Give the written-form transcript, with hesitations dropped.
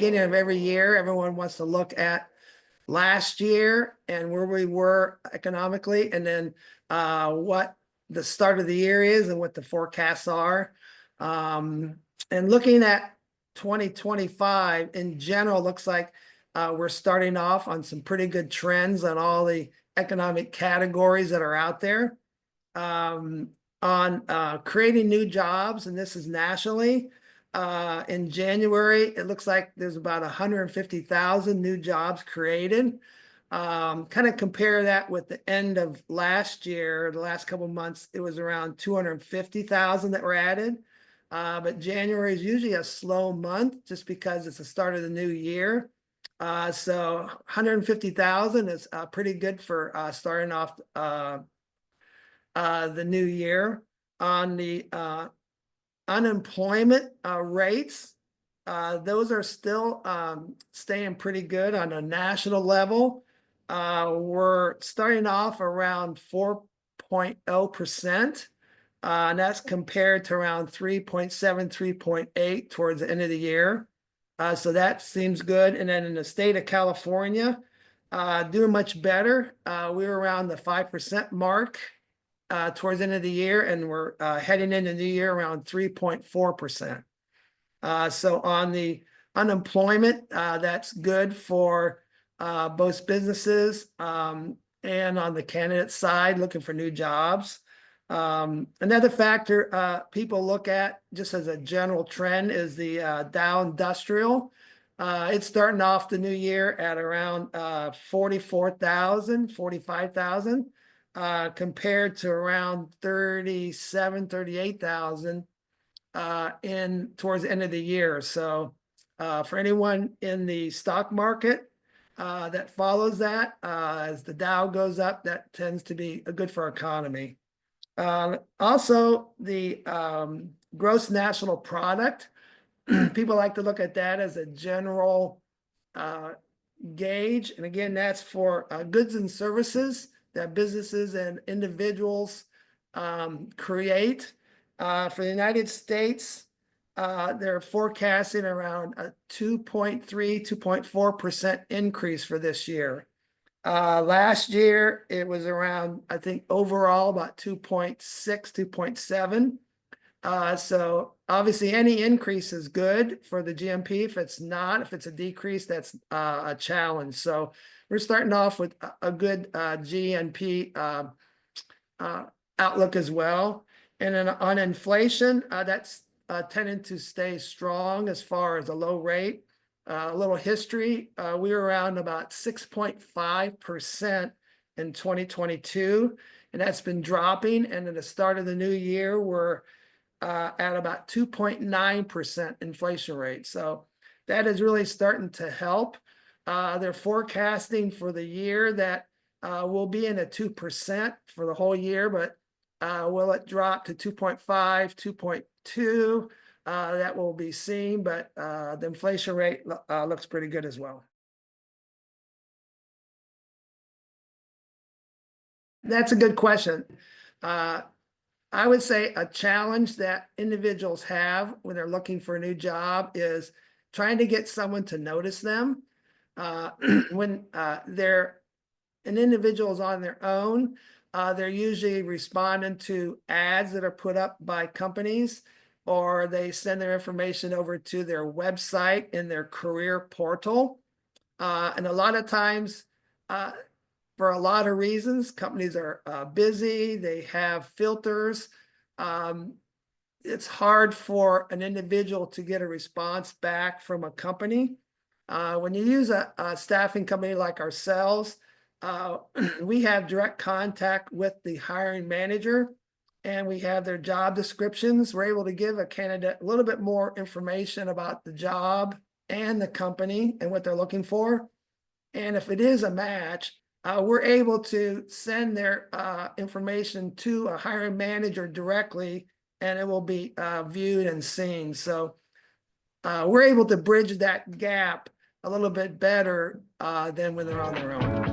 beginning of every year, everyone wants to look at last year and where we were economically, and then what the start of the year is and what the forecasts are. And looking at 2025 in general, looks like we're starting off on some pretty good trends on all the economic categories that are out there. On creating new jobs, and this is nationally. In January, it looks like there's about 150,000 new jobs created. Kind of compare that with the end of last year, the last couple of months, it was around 250,000 that were added. But January is usually a slow month just because it's the start of the new year. So 150,000 is pretty good for starting off the new year. On the unemployment rates, those are still staying pretty good on a national level. We're starting off around 4.0%, and that's compared to around 3.7, 3.8 towards the end of the year. So that seems good. And then in the state of California, doing much better. We were around the 5% mark towards the end of the year, and we're heading into the new year around 3.4%. So on the unemployment, that's good for both businesses and on the candidate side looking for new jobs. Another factor people look at just as a general trend is the Dow Industrial. It's starting off the new year at around 44,000, 45,000. Compared to around 37, 38,000 in towards the end of the year. So for anyone in the stock market that follows that, as the Dow goes up, that tends to be good for our economy. Also, the gross national product, people like to look at that as a general gauge. And again, that's for goods and services that businesses and individuals create. For the United States, they're forecasting around a 2.3, 2.4% increase for this year. Last year, it was around, I think, overall about 2.6, 2.7. So obviously any increase is good for the GMP. If it's not, if it's a decrease, that's a challenge. So we're starting off with a good GNP outlook as well. And then on inflation, that's tending to stay strong as far as a low rate. A little history, we were around about 6.5% in 2022, and that's been dropping. And at the start of the new year, we're at about 2.9% inflation rate. So that is really starting to help. They're forecasting for the year that we'll be in at 2% for the whole year, but will it drop to 2.5, 2.2? That will be seen, but the inflation rate looks pretty good as well. That's a good question. I would say a challenge that individuals have when they're looking for a new job is trying to get someone to notice them. When they're an individual is on their own, they're usually responding to ads that are put up by companies, or they send their information over to their website in their career portal. And a lot of times, for a lot of reasons, companies are busy, they have filters. It's hard for an individual to get a response back from a company. When you use a staffing company like ourselves, we have direct contact with the hiring manager, and we have their job descriptions. We're able to give a candidate a little bit more information about the job and the company and what they're looking for. And if it is a match, we're able to send their information to a hiring manager directly, and it will be viewed and seen. So we're able to bridge that gap a little bit better than when they're on their own.